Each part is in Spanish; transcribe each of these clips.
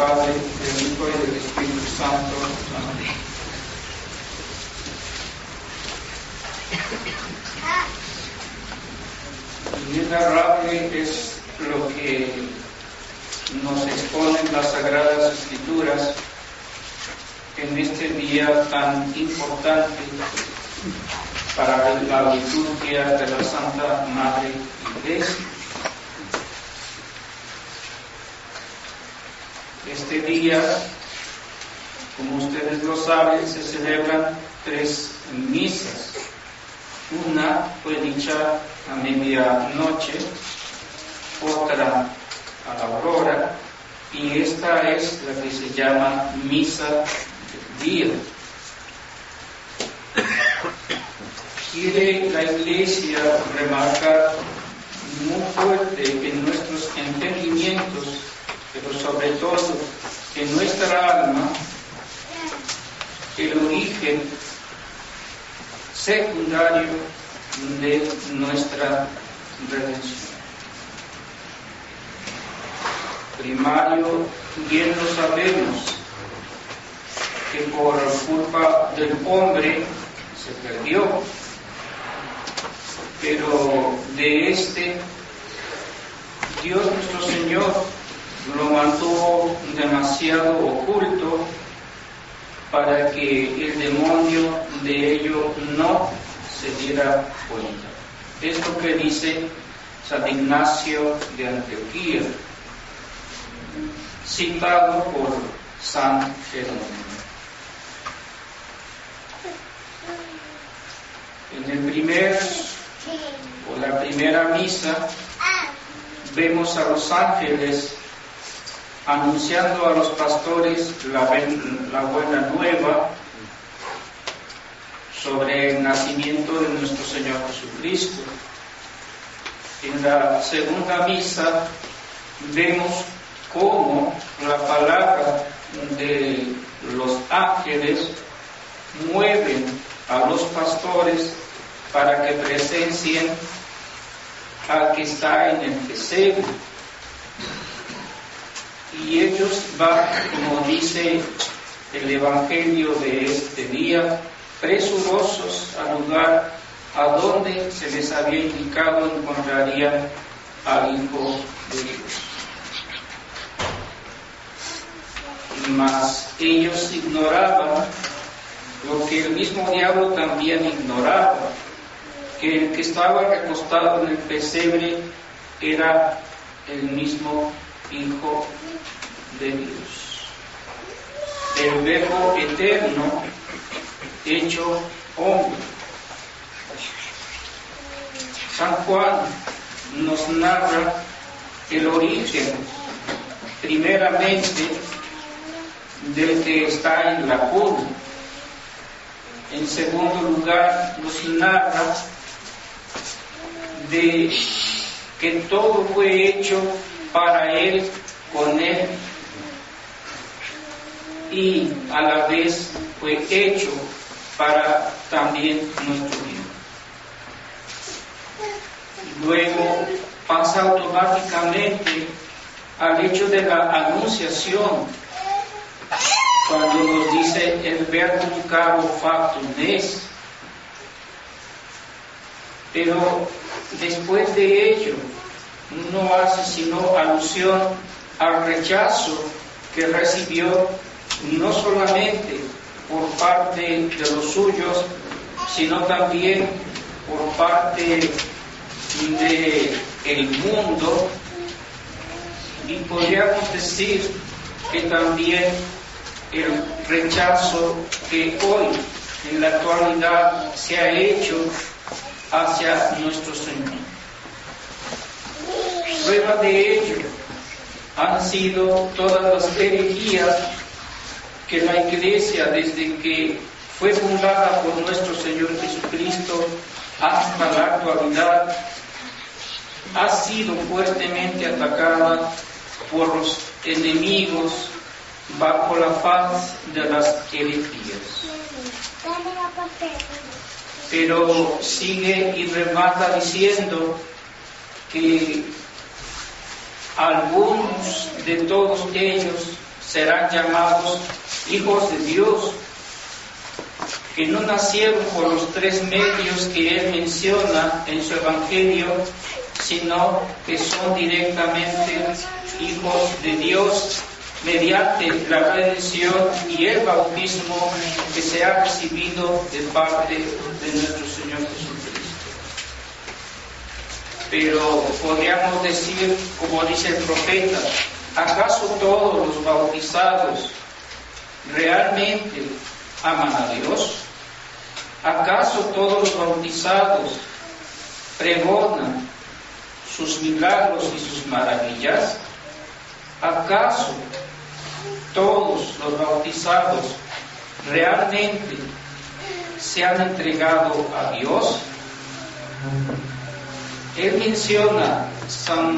Padre, del Hijo y del Espíritu Santo. Amén. Inenarrable es lo que nos exponen las Sagradas Escrituras en este día tan importante para la liturgia de la Santa Madre Iglesia. Este día, como ustedes lo saben, se celebran 3 misas. Una fue dicha a medianoche, otra a la aurora, y esta es la que se llama Misa del Día. Quiere la Iglesia remarcar muy fuerte en nuestros entendimientos, pero sobre todo en nuestra alma, el origen secundario de nuestra redención. Primario, bien lo sabemos, que por culpa del hombre se perdió, pero de este Dios nuestro Señor lo mantuvo demasiado oculto para que el demonio de ello no se diera cuenta. Esto que dice San Ignacio de Antioquía, citado por San Jerónimo. En la primera misa vemos a los ángeles anunciando a los pastores la buena nueva sobre el nacimiento de nuestro Señor Jesucristo. En la segunda misa vemos cómo la palabra de los ángeles mueven a los pastores para que presencien al que está en el pesebre. Y ellos van, como dice el Evangelio de este día, presurosos al lugar a donde se les había indicado encontrarían al Hijo de Dios. Mas ellos ignoraban lo que el mismo diablo también ignoraba, que el que estaba recostado en el pesebre era el mismo Hijo de Dios, el Verbo eterno hecho hombre. San Juan nos narra el origen, primeramente, del que está en la cuna. En segundo lugar, nos narra de que todo fue hecho para Él, con Él, y a la vez fue hecho para también nuestro bien. Luego pasa automáticamente al hecho de la anunciación, cuando nos dice el verbum caro factum est. Pero después de ello no hace sino alusión al rechazo que recibió no solamente por parte de los suyos, sino también por parte del mundo, y podríamos decir que también el rechazo que hoy en la actualidad se ha hecho hacia nuestro Señor. Prueba de ello han sido todas las herejías que la Iglesia, desde que fue fundada por nuestro Señor Jesucristo hasta la actualidad, ha sido fuertemente atacada por los enemigos bajo la faz de las herejías. Pero sigue y remata diciendo que algunos de todos ellos serán llamados hijos de Dios, que no nacieron por los tres medios que él menciona en su Evangelio, sino que son directamente hijos de Dios mediante la redención y el bautismo que se ha recibido de parte de nuestro Señor Jesucristo. Pero podríamos decir, como dice el profeta, ¿acaso todos los bautizados realmente aman a Dios? ¿Acaso todos los bautizados pregonan sus milagros y sus maravillas? ¿Acaso todos los bautizados realmente se han entregado a Dios? San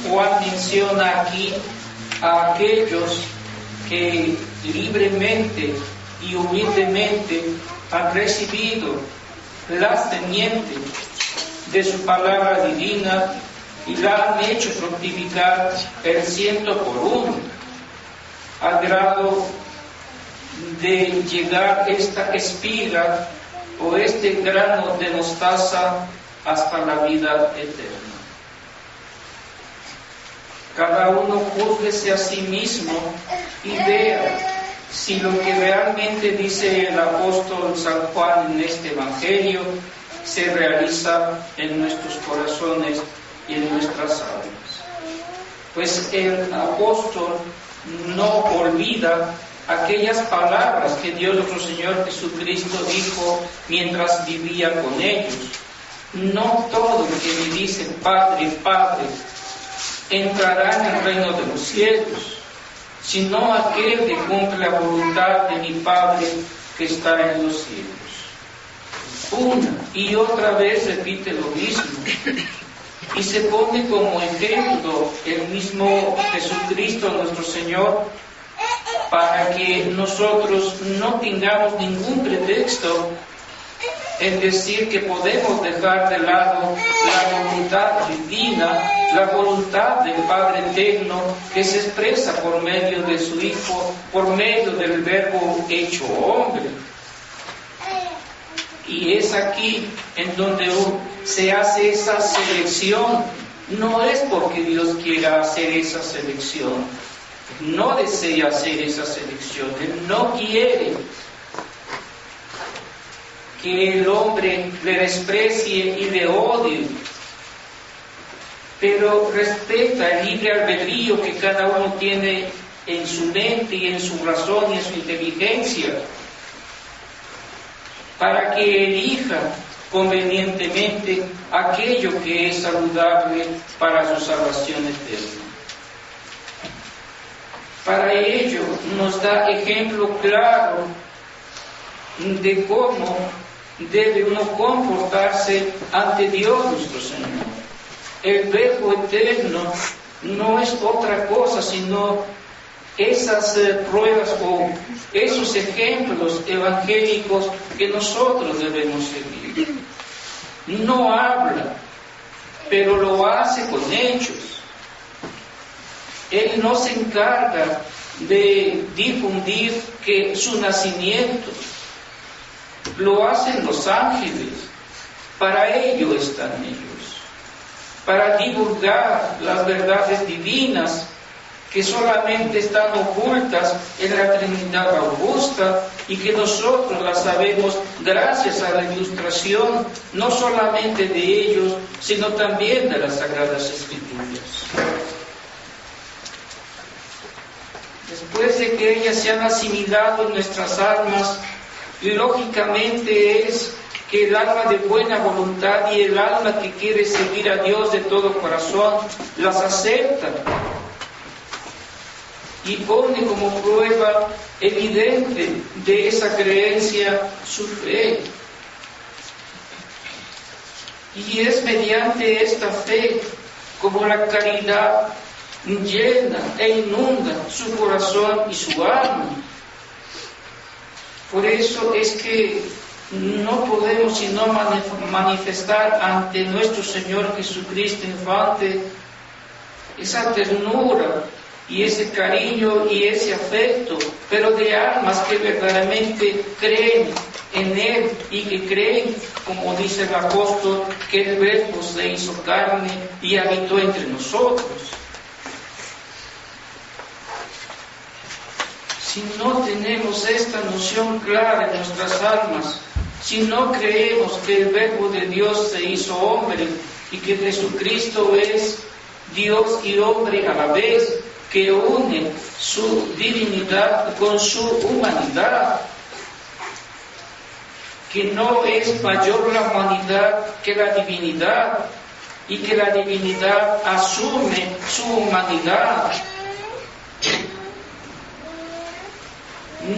Juan menciona aquí a aquellos que libremente y humildemente han recibido la semiente de su palabra divina y la han hecho fructificar el 100%, al grado de llegar esta espiga o este grano de mostaza hasta la vida eterna. Cada uno júzguese a sí mismo y vea si lo que realmente dice el apóstol San Juan en este Evangelio se realiza en nuestros corazones y en nuestras almas. Pues el apóstol no olvida aquellas palabras que Dios nuestro Señor Jesucristo dijo mientras vivía con ellos. No todo el que me dice Padre, Padre, entrará en el reino de los cielos, sino aquel que cumple la voluntad de mi Padre que está en los cielos. Una y otra vez repite lo mismo y se pone como ejemplo el mismo Jesucristo nuestro Señor, para que nosotros no tengamos ningún pretexto en decir que podemos dejar de lado la voluntad divina, la voluntad del Padre Eterno, que se expresa por medio de su Hijo, por medio del Verbo hecho hombre. Y es aquí en donde se hace esa selección. No es porque Dios quiera hacer esa selección, no desea hacer esa selección, Él no quiere que el hombre le desprecie y le odie, pero respeta el libre albedrío que cada uno tiene en su mente y en su razón y en su inteligencia, para que elija convenientemente aquello que es saludable para su salvación eterna. Para ello nos da ejemplo claro de cómo debe uno comportarse ante Dios nuestro Señor. El Verbo eterno no es otra cosa sino esas pruebas o esos ejemplos evangélicos que nosotros debemos seguir. No habla, pero lo hace con hechos. Él no se encarga de difundir que su nacimiento lo hacen los ángeles, para ello están ellos, para divulgar las verdades divinas que solamente están ocultas en la Trinidad Augusta y que nosotros las sabemos gracias a la ilustración no solamente de ellos, sino también de las Sagradas Escrituras. Después de que ellas se han asimilado en nuestras almas, lógicamente es que el alma de buena voluntad y el alma que quiere seguir a Dios de todo corazón las acepta y pone como prueba evidente de esa creencia su fe. Y es mediante esta fe como la caridad llena e inunda su corazón y su alma. Por eso es que no podemos sino manifestar ante nuestro Señor Jesucristo infante esa ternura y ese cariño y ese afecto, pero de almas que verdaderamente creen en Él y que creen, como dice el apóstol, que el Verbo se hizo carne y habitó entre nosotros. Si no tenemos esta noción clara en nuestras almas, si no creemos que el Verbo de Dios se hizo hombre y que Jesucristo es Dios y hombre a la vez, que une su divinidad con su humanidad, que no es mayor la humanidad que la divinidad y que la divinidad asume su humanidad.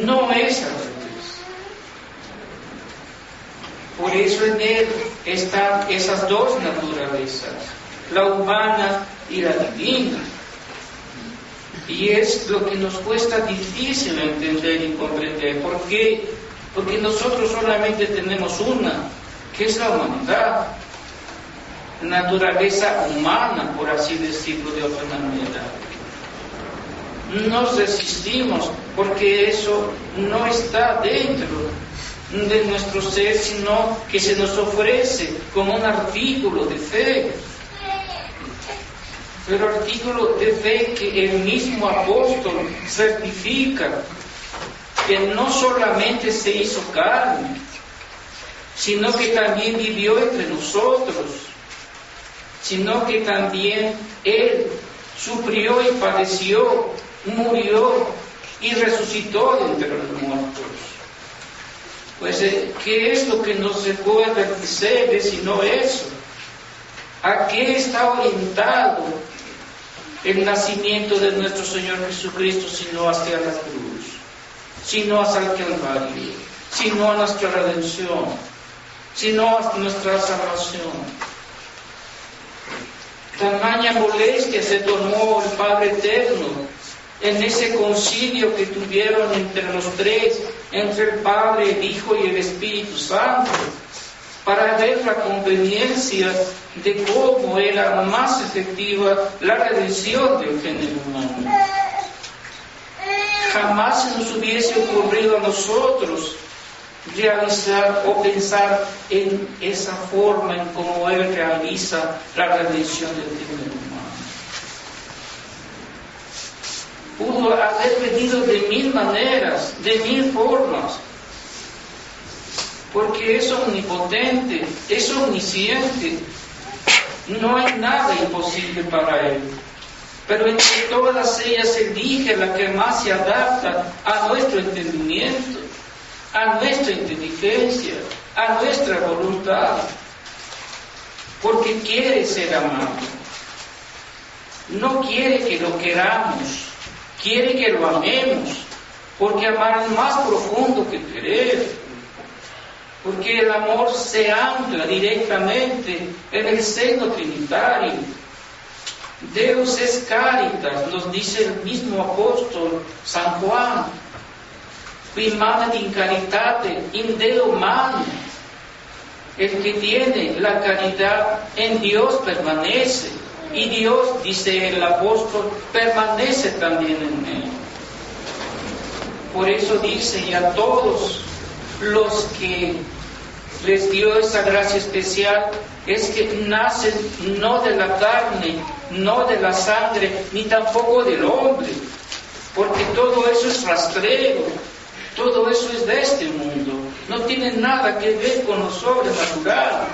No es al revés. Por eso en Él están esas dos naturalezas, la humana y la divina. Y es lo que nos cuesta difícil entender y comprender. ¿Por qué? Porque nosotros solamente tenemos una, que es la humanidad, naturaleza humana, por así decirlo de otra manera. Nos resistimos porque eso no está dentro de nuestro ser, sino que se nos ofrece como un artículo de fe. Pero artículo de fe que el mismo apóstol certifica, que no solamente se hizo carne, sino que también vivió entre nosotros, sino que también Él sufrió y padeció, murió y resucitó de entre los muertos. Pues, ¿qué es lo que nos recuerda de sino eso? ¿A qué está orientado el nacimiento de nuestro Señor Jesucristo, sino hacia la cruz, sino hacia el Calvario, sino a nuestra redención, sino a nuestra salvación? Tamaña molestia se tomó el Padre Eterno en ese concilio que tuvieron entre los tres, entre el Padre, el Hijo y el Espíritu Santo, para ver la conveniencia de cómo era más efectiva la redención del género humano. Jamás se nos hubiese ocurrido a nosotros realizar o pensar en esa forma en cómo Él realiza la redención del género humano. Pudo haber venido de mil maneras, de mil formas, porque es omnipotente, es omnisciente, no hay nada imposible para Él. Pero entre todas ellas elige la que más se adapta a nuestro entendimiento, a nuestra inteligencia, a nuestra voluntad, porque quiere ser amado. No quiere que lo queramos, quiere que lo amemos, porque amar es más profundo que querer. Porque el amor se ancla directamente en el seno trinitario. Deus es caritas, nos dice el mismo apóstol San Juan. Qui manet in caritate in Deo manum. El que tiene la caridad en Dios permanece. Y Dios, dice el apóstol, permanece también en él. Por eso dice, y a todos los que les dio esa gracia especial, es que nacen no de la carne, no de la sangre, ni tampoco del hombre, porque todo eso es rastrero, todo eso es de este mundo, no tiene nada que ver con lo sobrenatural,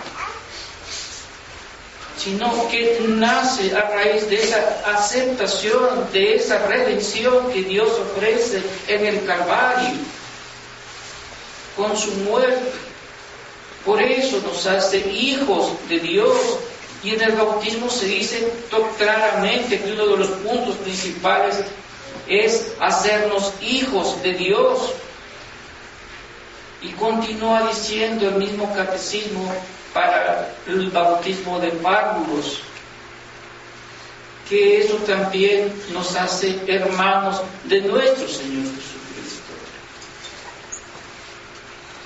sino que nace a raíz de esa aceptación, de esa redención que Dios ofrece en el Calvario, con su muerte. Por eso nos hace hijos de Dios. Y en el bautismo se dice claramente que uno de los puntos principales es hacernos hijos de Dios. Y continúa diciendo el mismo catecismo para el bautismo de párvulos, que eso también nos hace hermanos de nuestro Señor Jesucristo.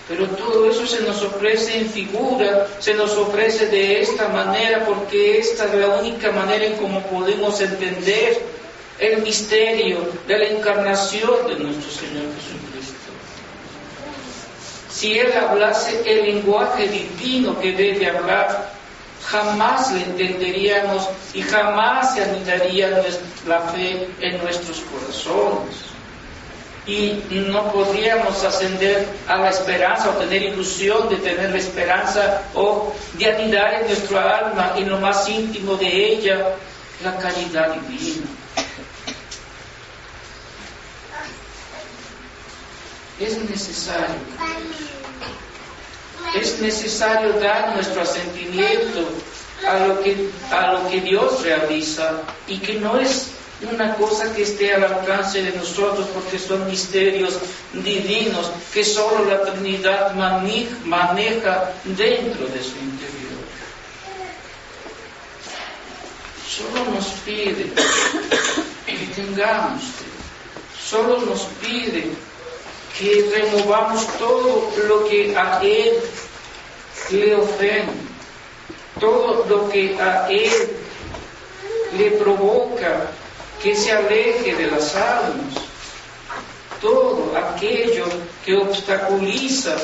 Pero todo eso se nos ofrece en figura, se nos ofrece de esta manera, porque esta es la única manera en cómo podemos entender el misterio de la encarnación de nuestro Señor Jesucristo. Si Él hablase el lenguaje divino que debe hablar, jamás le entenderíamos y jamás se anidaría la fe en nuestros corazones. Y no podríamos ascender a la esperanza o tener ilusión de tener la esperanza o de anidar en nuestra alma, en lo más íntimo de ella, la caridad divina. Es necesario dar nuestro asentimiento a lo que Dios realiza, y que no es una cosa que esté al alcance de nosotros, porque son misterios divinos que solo la Trinidad maneja dentro de su interior. Solo nos pide que tengamos fe, solo nos pide que removamos todo lo que a Él le ofende, todo lo que a Él le provoca que se aleje de las almas, todo aquello que obstaculiza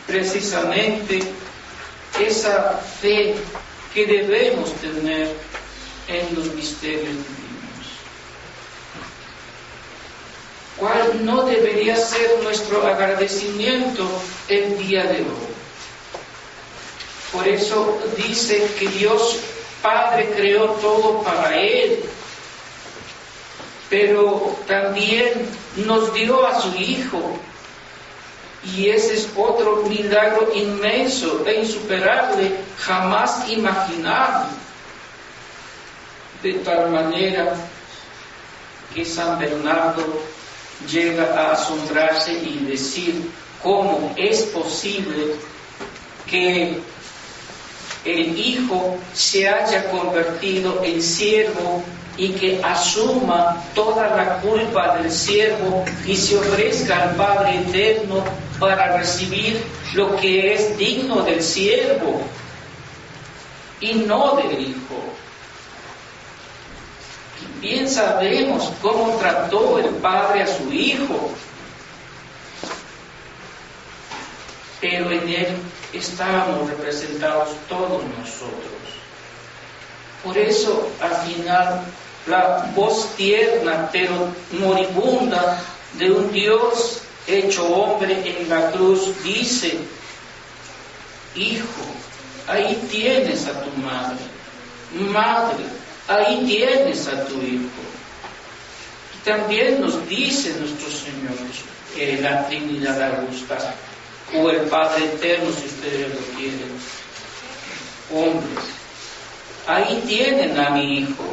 precisamente esa fe que debemos tener en los misterios divinos. ¿Cuál no debería ser nuestro agradecimiento el día de hoy? Por eso dice que Dios Padre creó todo para Él, pero también nos dio a su Hijo, y ese es otro milagro inmenso e insuperable, jamás imaginable, de tal manera que San Bernardo llega a asombrarse y decir cómo es posible que el Hijo se haya convertido en siervo y que asuma toda la culpa del siervo y se ofrezca al Padre Eterno para recibir lo que es digno del siervo y no del Hijo. Bien sabemos cómo trató el Padre a su Hijo, pero en Él estábamos representados todos nosotros. Por eso, al final, la voz tierna pero moribunda de un Dios hecho hombre en la cruz dice: Hijo, ahí tienes a tu madre. Madre, ahí tienes a tu hijo. Y también nos dice nuestro Señor, la Trinidad Augusta, o el Padre Eterno, si ustedes lo quieren, hombres, ahí tienen a mi Hijo.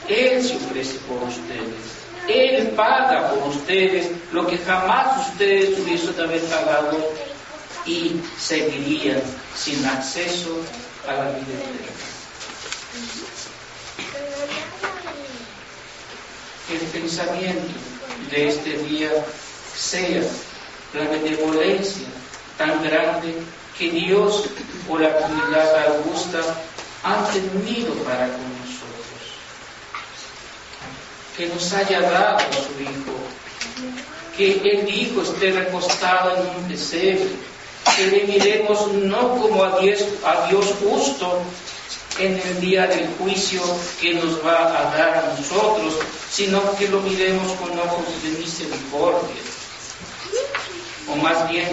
Él se ofrece por ustedes. Él paga por ustedes lo que jamás ustedes hubiesen de haber pagado y seguirían sin acceso a la vida eterna. El pensamiento de este día sea la benevolencia tan grande que Dios o la Trinidad Augusta han tenido para con nosotros, que nos haya dado a su Hijo, que el Hijo esté recostado en un pesebre, que le miremos no como a Dios justo en el día del juicio que nos va a dar a nosotros, sino que lo miremos con ojos de misericordia, o más bien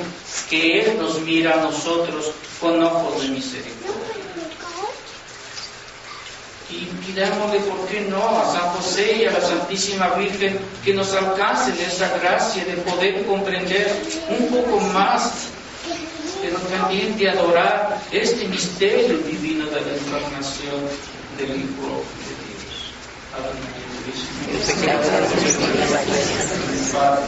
que Él nos mira a nosotros con ojos de misericordia. Y pidámosle, ¿por qué no?, a San José y a la Santísima Virgen que nos alcancen esa gracia de poder comprender un poco más, pero también de adorar este misterio divino de la encarnación del Hijo de Dios. Ave María Purísima.